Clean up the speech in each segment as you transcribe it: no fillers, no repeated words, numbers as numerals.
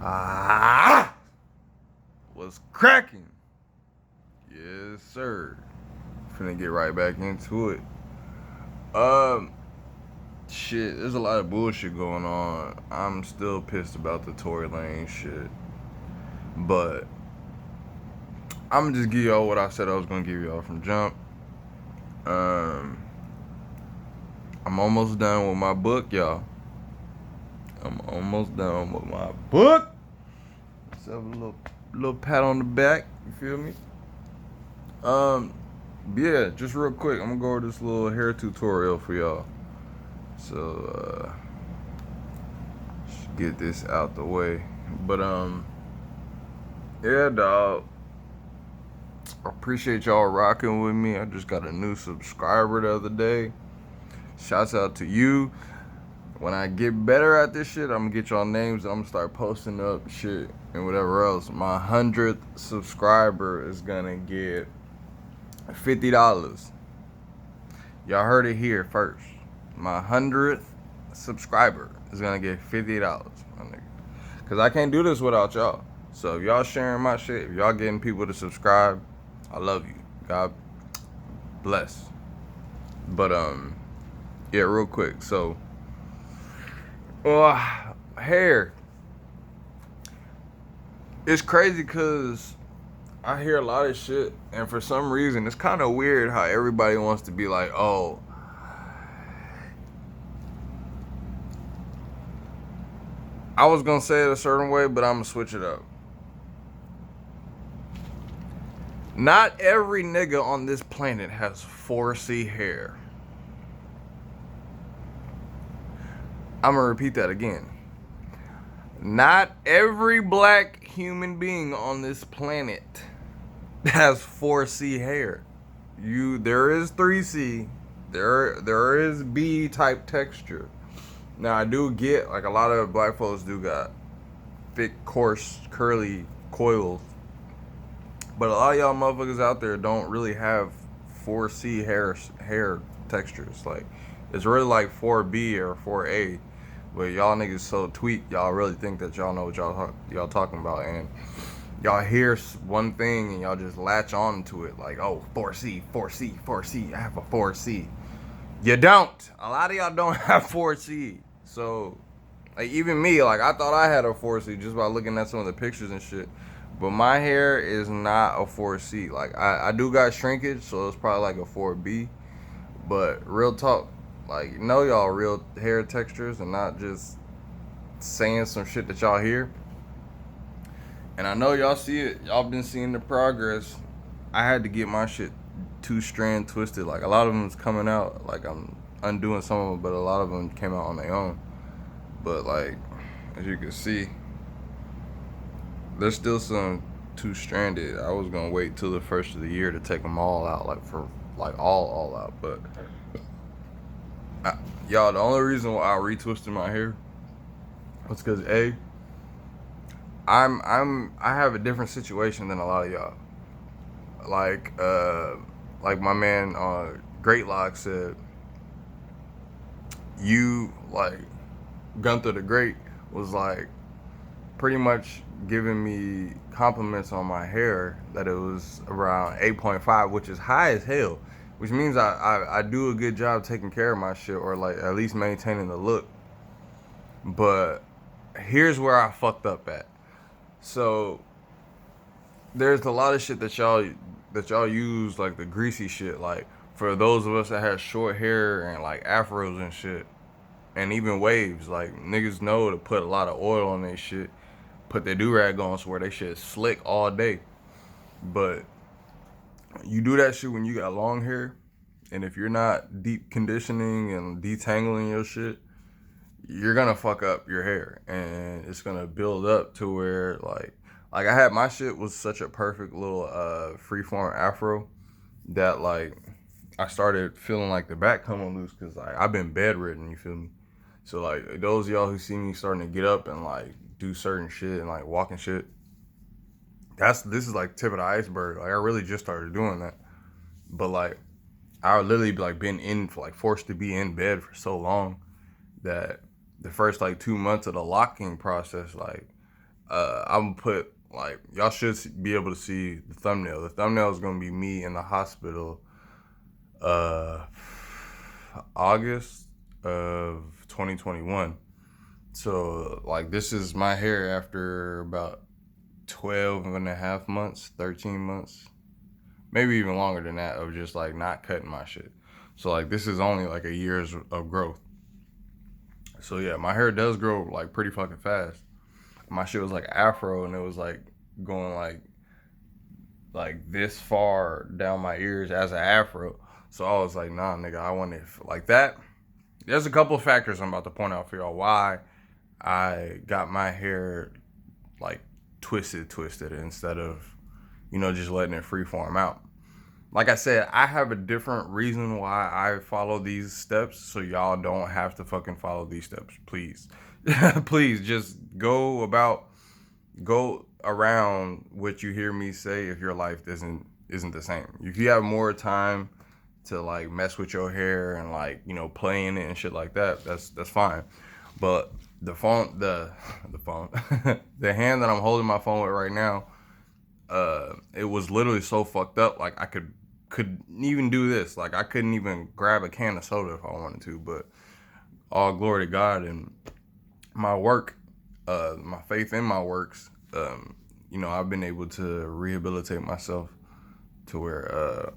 Ah, what's cracking? Yes, sir. Finna get right back into it. Um, shit, there's a lot of bullshit going on. I'm still pissed about the Tory Lane shit, but I'm just give y'all what I said I was gonna give y'all from jump. Um, I'm almost done with my book, y'all. I'm almost done with my book. Let's have a little pat on the back. You feel me? Um, yeah, just real quick, I'm gonna go over this little hair tutorial for y'all. So, get this out the way. But, yeah, dog. I appreciate y'all rocking with me. I just got a new subscriber the other day. Shouts out to you. When I get better at this shit, I'm gonna get y'all names and I'm gonna start posting up shit and whatever else. My 100th subscriber is gonna get $50. Y'all heard it here first. My 100th subscriber is gonna get $50, my nigga. Cause I can't do this without y'all. So if y'all sharing my shit, if y'all getting people to subscribe, I love you. God bless. But yeah, real quick. So hair. It's crazy cause I hear a lot of shit, and for some reason it's kind of weird how everybody wants to be like, oh, I was gonna say it a certain way, but I'm gonna switch it up. Not every nigga on this planet has 4C hair. I'm gonna repeat that again. Not every black human being on this planet has 4C hair. There is 3C. There is B type texture. Now I do get like a lot of black folks do got thick, coarse, curly coils. But a lot of y'all motherfuckers out there don't really have 4C hair textures. Like it's really like 4B or 4A. But y'all niggas so tweaked, y'all really think that y'all know what y'all talking about, and y'all hear one thing and y'all just latch on to it like, oh, 4C, 4C, 4C. I have a 4C. You don't. A lot of y'all don't have 4C. So, like even me, like I thought I had a 4C just by looking at some of the pictures and shit. But my hair is not a 4C. Like I do got shrinkage, so it's probably like a 4B. But real talk, like know y'all real hair textures and not just saying some shit that y'all hear. And I know y'all see it. Y'all been seeing the progress. I had to get my shit 2-strand twisted. Like a lot of them's coming out. Like I'm undoing some of them, but a lot of them came out on their own. But like as you can see, there's still some 2-stranded. I was gonna wait till the first of the year to take them all out, like for like all out. But y'all, the only reason why I retwisted my hair was because I have a different situation than a lot of y'all. Like my man Great Locs said, you like Gunther the Great was like pretty much giving me compliments on my hair that it was around 8.5, which is high as hell. Which means I do a good job taking care of my shit, or like at least maintaining the look. But here's where I fucked up at. So there's a lot of shit that y'all use, like the greasy shit, like for those of us that have short hair and like afros and shit, and even waves, like niggas know to put a lot of oil on their shit, put their do-rag on so where they shit slick all day. But you do that shit when you got long hair, and if you're not deep conditioning and detangling your shit, you're gonna fuck up your hair, and it's gonna build up to where like I had my shit was such a perfect little freeform afro that like I started feeling like the back coming loose because like I've been bedridden, you feel me? So like those of y'all who see me starting to get up and like do certain shit and like walking shit, this is like tip of the iceberg. Like I really just started doing that, but like I literally like been in for like forced to be in bed for so long that the first like 2 months of the locking process, like I'm gonna put, like, y'all should be able to see the thumbnail. The thumbnail is gonna be me in the hospital, uh, August of 2021. So, like, this is my hair after about 12 and a half months, 13 months, maybe even longer than that, of just like not cutting my shit. So, like, this is only like a year's of growth. So yeah, my hair does grow like pretty fucking fast. My shit was like afro, and it was like going like this far down my ears as an afro. So I was like, nah, nigga, I want it like that. There's a couple of factors I'm about to point out for y'all why I got my hair like twisted instead of, just letting it freeform out. Like I said, I have a different reason why I follow these steps, so y'all don't have to fucking follow these steps, please. Please just go around what you hear me say if your life isn't the same. If you have more time to like mess with your hair and like, play in it and shit like that, that's fine. But the phone the hand that I'm holding my phone with right now, it was literally so fucked up, like I couldn't even do this. Like I couldn't even grab a can of soda if I wanted to. But all glory to God and my work, my faith in my works. I've been able to rehabilitate myself to where,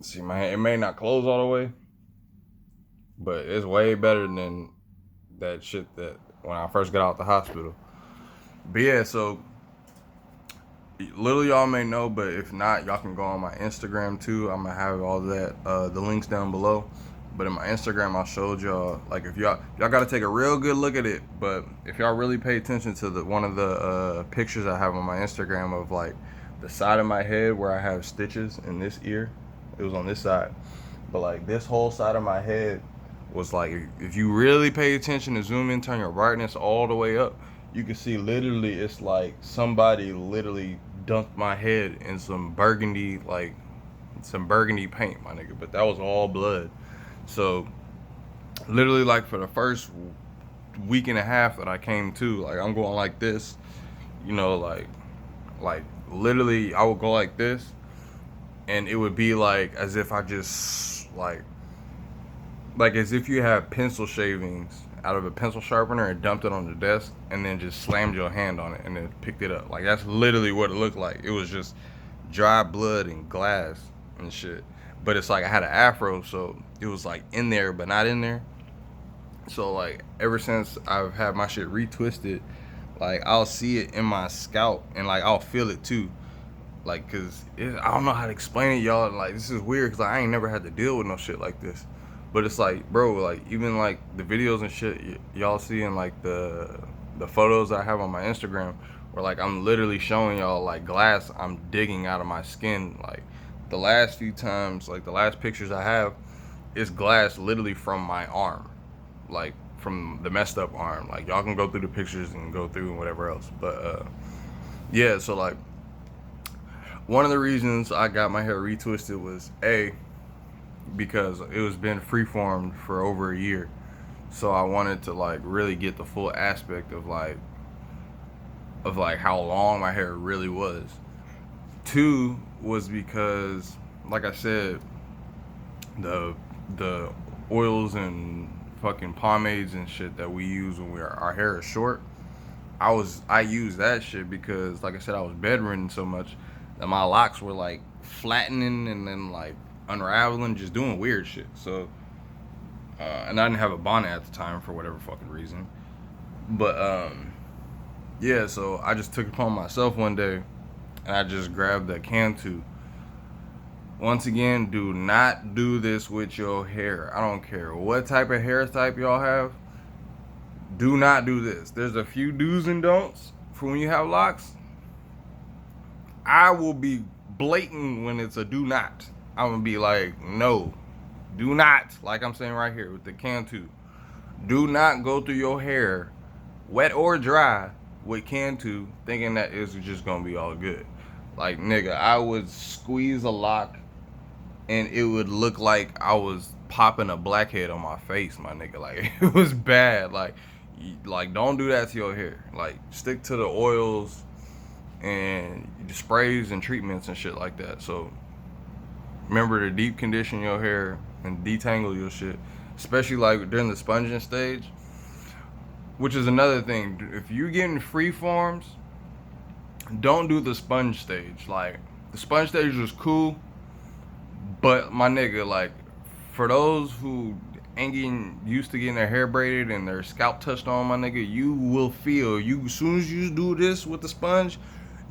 see, my hand, it may not close all the way, but it's way better than that shit that when I first got out the hospital. But yeah, so little y'all may know, but if not, y'all can go on my Instagram too. I'm gonna have all that, the links down below. But in my Instagram, I showed y'all, like, if y'all gotta take a real good look at it. But if y'all really pay attention to one of the pictures I have on my Instagram of like the side of my head where I have stitches in this ear, it was on this side. But like this whole side of my head was like, if you really pay attention and zoom in, turn your brightness all the way up, you can see literally it's like somebody literally dunked my head in some burgundy paint, my nigga. But that was all blood. So literally, like, for the first week and a half that I came to, like, I'm going like this, like literally I would go like this, and it would be like as if I just like as if you have pencil shavings out of a pencil sharpener and dumped it on the desk and then just slammed your hand on it and then picked it up. Like that's literally what it looked like. It was just dry blood and glass and shit. But it's like I had an afro, so it was like in there but not in there. So like ever since I've had my shit retwisted, like I'll see it in my scalp and like I'll feel it too. Like, I don't know how to explain it, y'all. Like, this is weird because I ain't never had to deal with no shit like this. But it's like, bro, like, even like the videos and shit y'all see in like the photos I have on my Instagram, where like I'm literally showing y'all like glass I'm digging out of my skin. Like, the last few times, like the last pictures I have, is glass literally from my arm. Like, from the messed up arm. Like, y'all can go through the pictures and go through and whatever else. But, yeah, so like, one of the reasons I got my hair retwisted was because it was been freeformed for over a year. So I wanted to like really get the full aspect of like how long my hair really was. Two was because, like I said, the oils and fucking pomades and shit that we use when our hair is short, I used that shit because, like I said, I was bedridden so much that my locks were like flattening and then like unraveling, just doing weird shit. So, and I didn't have a bonnet at the time for whatever fucking reason. But yeah, so I just took it upon myself one day, and I just grabbed that Cantu. Once again, do not do this with your hair. I don't care what type of hair type y'all have. Do not do this. There's a few do's and don'ts for when you have locks. I will be blatant when it's a do not. I'm gonna be like, no, do not. Like I'm saying right here with the Cantu. Do not go through your hair, wet or dry, with Cantu, thinking that it's just gonna be all good. Like, nigga, I would squeeze a lock and it would look like I was popping a blackhead on my face, my nigga. Like, it was bad. Like, Like, don't do that to your hair. Like, stick to the oils and the sprays and treatments and shit like that. So remember to deep condition your hair and detangle your shit, especially like during the sponging stage, which is another thing. If you're getting freeforms, don't do the sponge stage. Like, the sponge stage was cool, but my nigga, like, for those who ain't getting used to getting their hair braided and their scalp touched on, my nigga, you will feel, you as soon as you do this with the sponge,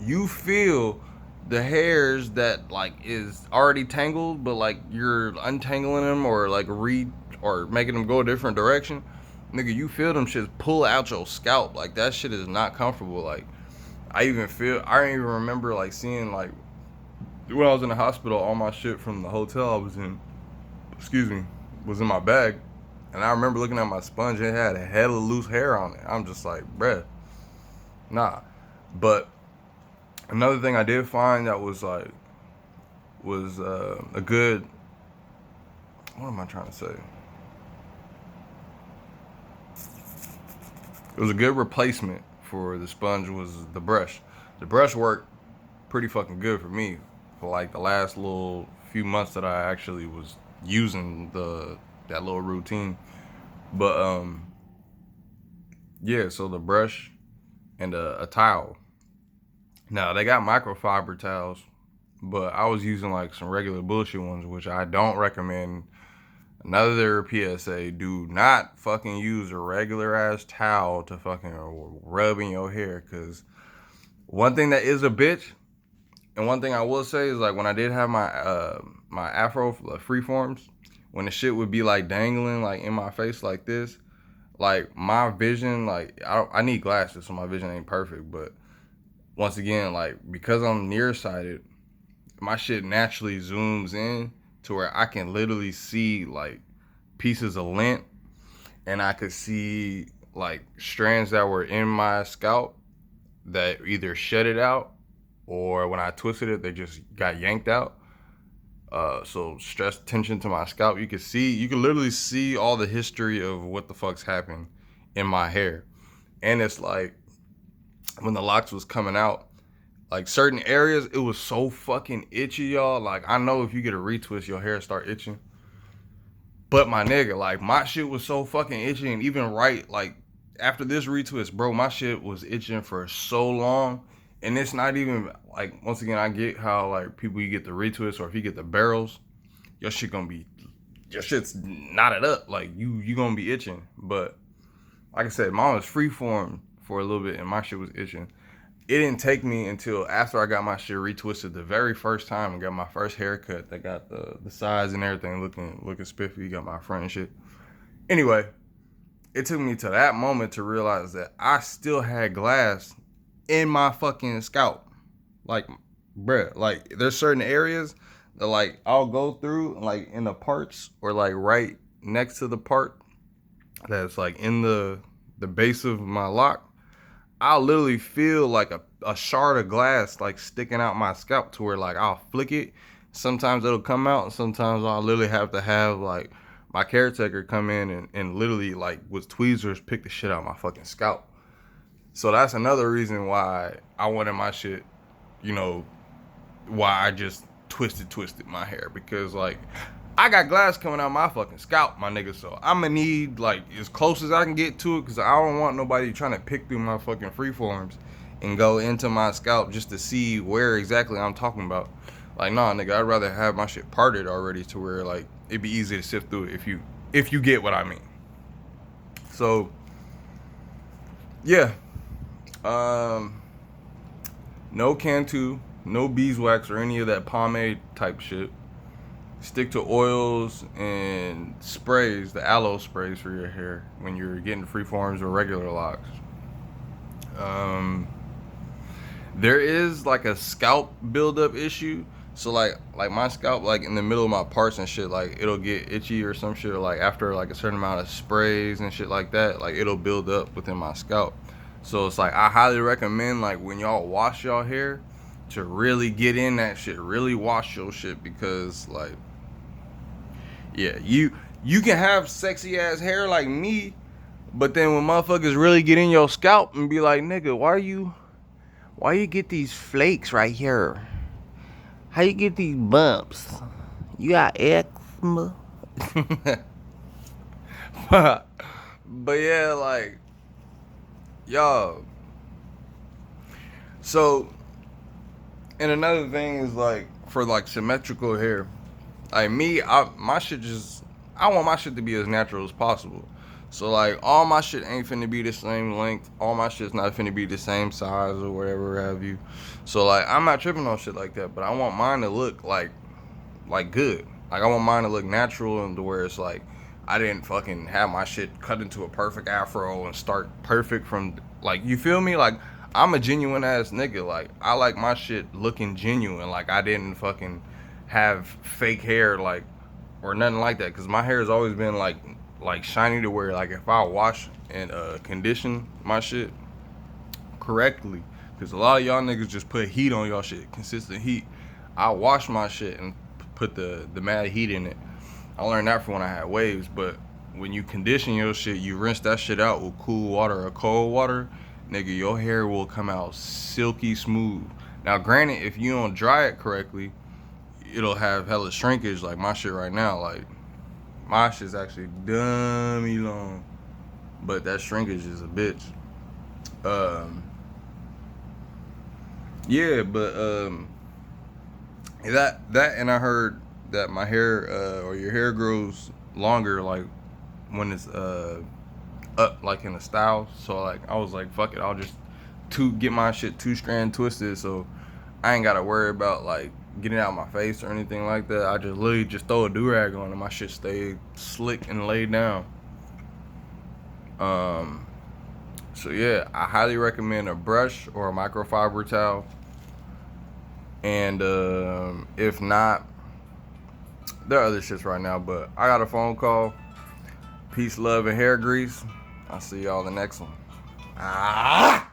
you feel the hairs that like is already tangled, but like you're untangling them or like or making them go a different direction. Nigga, you feel them shits pull out your scalp. Like, that shit is not comfortable. Like, I don't even remember like seeing like when I was in the hospital, all my shit from the hotel I was in, excuse me, was in my bag. And I remember looking at my sponge, it had a hella loose hair on it. I'm just like, bruh, nah. But another thing I did find that was like, was a good, what am I trying to say? It was a good replacement for the sponge was the brush. The brush worked pretty fucking good for me for like the last little few months that I actually was using that little routine. But yeah, so the brush and a towel. Now they got microfiber towels, but I was using like some regular bullshit ones, which I don't recommend. Another PSA: do not fucking use a regular ass towel to fucking rub in your hair. Cause one thing that is a bitch, and one thing I will say is like when I did have my afro freeforms, when the shit would be like dangling like in my face like this, like my vision, like I need glasses so my vision ain't perfect, but once again, like because I'm nearsighted, my shit naturally zooms in to where I can literally see like pieces of lint, and I could see like strands that were in my scalp that either shed it out or when I twisted it, they just got yanked out. So stress tension to my scalp, you can literally see all the history of what the fuck's happened in my hair. And it's like when the locks was coming out, like certain areas, it was so fucking itchy, y'all. Like, I know if you get a retwist, your hair start itching. But my nigga, like my shit was so fucking itchy, and even right, like after this retwist, bro, my shit was itching for so long. And it's not even like, once again, I get how like people, you get the retwist or if you get the barrels, your shit's knotted up. Like you gonna be itching. But like I said, mine was freeform for a little bit and my shit was itching. It didn't take me until after I got my shit retwisted the very first time and got my first haircut that got the sides and everything looking spiffy, got my front and shit. Anyway, it took me to that moment to realize that I still had glass in my fucking scalp. Like, bruh, like there's certain areas that like I'll go through like in the parts or like right next to the part that's like in the base of my lock. I'll literally feel like a shard of glass like sticking out my scalp to where like I'll flick it. Sometimes it'll come out, and sometimes I'll literally have to have like my caretaker come in and literally like with tweezers pick the shit out of my fucking scalp. So that's another reason why I wanted my shit, you know, why I just twisted my hair, because like I got glass coming out my fucking scalp, my nigga. So I'm gonna need like as close as I can get to it, because I don't want nobody trying to pick through my fucking freeforms and go into my scalp just to see where exactly I'm talking about. Like, nah, nigga, I'd rather have my shit parted already to where like it'd be easy to sift through it if you get what I mean. So yeah, no Cantu, no beeswax or any of that pomade type shit. Stick to oils and sprays, the aloe sprays for your hair when you're getting freeforms or regular locks. There is like a scalp buildup issue. So like my scalp, like in the middle of my parts and shit, like it'll get itchy or some shit. Or like after like a certain amount of sprays and shit like that, like it'll build up within my scalp. So it's like I highly recommend like when y'all wash y'all hair to really get in that shit, really wash your shit, because like, yeah, you can have sexy ass hair like me, But then when motherfuckers really get in your scalp and be like, nigga, why you get these flakes right here? How you get these bumps? You got eczema? But yeah, like, y'all. So, and another thing is like, for like symmetrical hair, like me, my shit just, I want my shit to be as natural as possible. So like, all my shit ain't finna be the same length. All my shit's not finna be the same size or whatever have you. So like, I'm not tripping on shit like that. But I want mine to look like good. Like I want mine to look natural and to where it's like, I didn't fucking have my shit cut into a perfect afro and start perfect from, like, you feel me? Like, I'm a genuine ass nigga. Like, I like my shit looking genuine. Like, I didn't fucking have fake hair, like, or nothing like that. Cause my hair has always been like shiny to where, like, if I wash and condition my shit correctly, cause a lot of y'all niggas just put heat on y'all shit, consistent heat. I wash my shit and put the mad heat in it. I learned that from when I had waves. But when you condition your shit, you rinse that shit out with cool water or cold water, nigga, your hair will come out silky smooth. Now, granted, if you don't dry it correctly, it'll have hella shrinkage like my shit right now. Like, my shit's actually dummy long, but that shrinkage is a bitch. Um, yeah, but that and I heard that my hair or your hair grows longer like when it's up like in a style. So like I was like, fuck it, I'll just get my shit 2-strand twisted, so I ain't gotta worry about like getting out my face or anything like that. I just literally just throw a do-rag on and my shit stay slick and laid down. So yeah, I highly recommend a brush or a microfiber towel. And if not, there are other shits right now, but I got a phone call. Peace, love, and hair grease. I'll see y'all in the next one. Ah!